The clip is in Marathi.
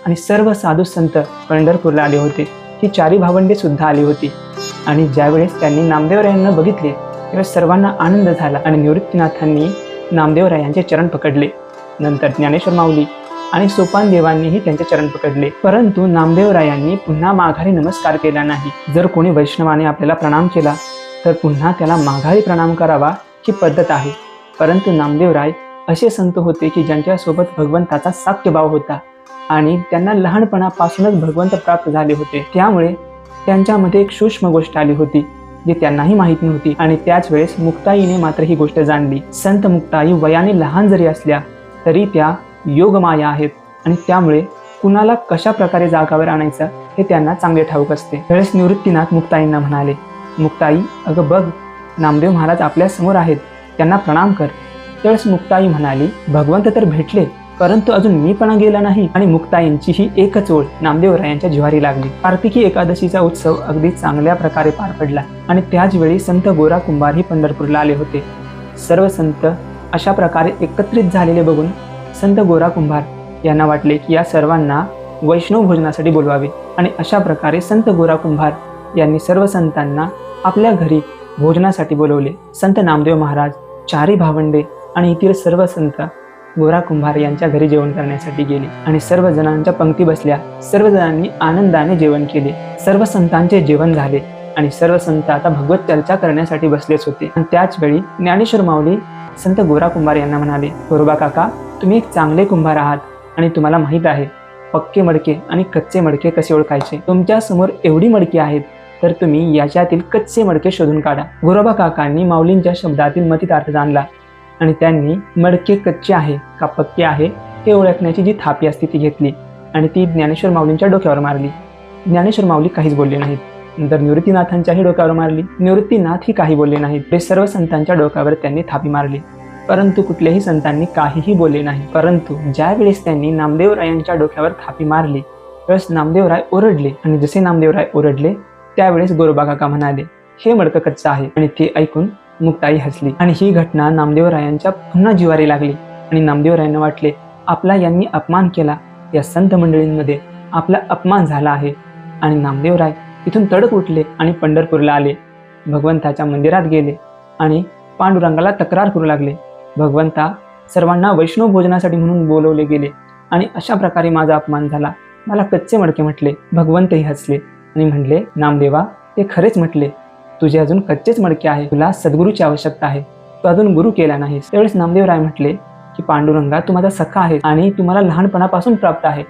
आणि सर्व साधू संत पंढरपूरला आले होते. ही चारी भावंडे सुद्धा आली होती. आणि ज्यावेळेस त्यांनी नामदेवरायांना बघितले त्यावेळेस सर्वांना आनंद झाला आणि निवृत्तीनाथांनी नामदेवरायांचे चरण पकडले. नंतर ज्ञानेश्वर माऊली आणि सोपान देवांनीही त्यांचे चरण पकडले. परंतु नामदेवरायांनी पुन्हा माघारी नमस्कार केला नाही. जर कोणी वैष्णवाने आपल्याला प्रणाम केला तर पुन्हा त्याला माघारी प्रणाम करावा ही पद्धत आहे. परंतु नामदेवराय असे संत होते की ज्यांच्यासोबत भगवंताचा साख्यभाव होता आणि त्यांना लहानपणापासूनच भगवंत प्राप्त झाले होते. त्यामुळे त्यांच्यामध्ये एक सूक्ष्म गोष्ट आली होती जी त्यांनाही माहीत नव्हती आणि त्याच वेळेस मुक्ताईने मात्र ही गोष्ट जाणली. संत मुक्ताई वयाने लहान जरी असल्या तरी त्या योगमाया आहेत आणि त्यामुळे कुणाला कशा प्रकारे जागावर आणायचं हे त्यांना चांगले ठाऊक असते. त्यावेळेस निवृत्तीनाथ मुक्ताईंना म्हणाले, मुक्ताई अगं बघ, नामदेव महाराज आपल्या समोर आहेत, त्यांना प्रणाम कर. त्यावेळेस मुक्ताई म्हणाली, भगवंत तर भेटले परंतु अजून मीपणा गेला नाही. आणि मुक्ताईंची ही एकच ओळ नामदेवरायांच्या जिव्हारी लागली. कार्तिकी एकादशीचा उत्सव अगदी चांगल्या प्रकारे पार पडला आणि त्याच वेळी संत गोरा कुंभारही पंढरपूरला आले होते. सर्व संत अशा प्रकारे एकत्रित झालेले बघून संत गोरा कुंभार यांना वाटले की या सर्वांना वैष्णव भोजनासाठी बोलवावे आणि अशा प्रकारे संत गोरा कुंभार यांनी सर्व संतांना आपल्या घरी भोजनासाठी बोलवले. संत नामदेव महाराज, चारी भावंडे आणि इतर सर्व संत गोरा कुंभार यांच्या घरी जेवण करण्यासाठी गेले आणि सर्व जणांच्या पंक्ती बसल्या. सर्व जणांनी आनंदाने जेवण केले. सर्व संतांचे जेवण झाले आणि सर्व संत आता भगवत चर्चा करण्यासाठी बसलेच होते. आणि त्याच वेळी ज्ञानेश्वर माऊली संत गोरा कुंभार यांना म्हणाले, गोरोबा काका, तुम्ही एक चांगले कुंभार आहात आणि तुम्हाला माहीत आहे पक्के मडके आणि कच्चे मडके कसे ओळखायचे. तुमच्या समोर एवढी मडके आहेत तर तुम्ही याच्यातील कच्चे मडके शोधून काढा. गोरोबा काकांनी माऊलींच्या शब्दातील मतितार्थ जाणला आणि त्यांनी मडके कच्चे आहे का पक्के आहे हे ओळखण्याची जी थापी असते ती घेतली आणि ती ज्ञानेश्वर माऊलींच्या डोक्यावर मारली. ज्ञानेश्वर माऊली काहीच बोलले नाहीत. नंतर निवृत्तीनाथांच्याही डोक्यावर मारली. निवृत्तीनाथही काही बोलले नाहीत. ते सर्व संतांच्या डोक्यावर त्यांनी थापी मारली परंतु कुठल्याही संतांनी काहीही बोलले नाही. परंतु ज्या वेळेस त्यांनी नामदेवरायांच्या डोक्यावर थापी मारली त्यावेळेस नामदेवराय ओरडले आणि जसे नामदेवराय ओरडले त्यावेळेस गोरोबा काका म्हणाले, हे मडकं कच्चं आहे. आणि ते ऐकून मुक्ताई हसली आणि ही घटना नामदेवरायांच्या पुन्हा जिव्हारी लागली आणि नामदेवरायांना वाटले आपला यांनी अपमान केला, या संत मंडळींमध्ये आपला अपमान झाला आहे. आणि नामदेवराय तिथून तडक उठले आणि पंढरपूरला आले. भगवंताच्या मंदिरात गेले आणि पांडुरंगाला तक्रार करू लागले, भगवंता, सर्वांना वैष्णव भोजनासाठी म्हणून बोलवले गेले आणि अशा प्रकारे माझा अपमान झाला, मला कच्चे मडके म्हटले. भगवंतही हसले आणि म्हणले, नामदेवा, ते खरेच म्हटले, तुझे अजून कच्चेच मडके आहे. तुला सद्गुरूची आवश्यकता आहे, तू अजून गुरु केला नाहीस. त्यावेळेस नामदेवराय म्हटले की पांडुरंगा, तू माझा सखा आहे आणि तुम्हाला लहानपणापासून प्राप्त आहे.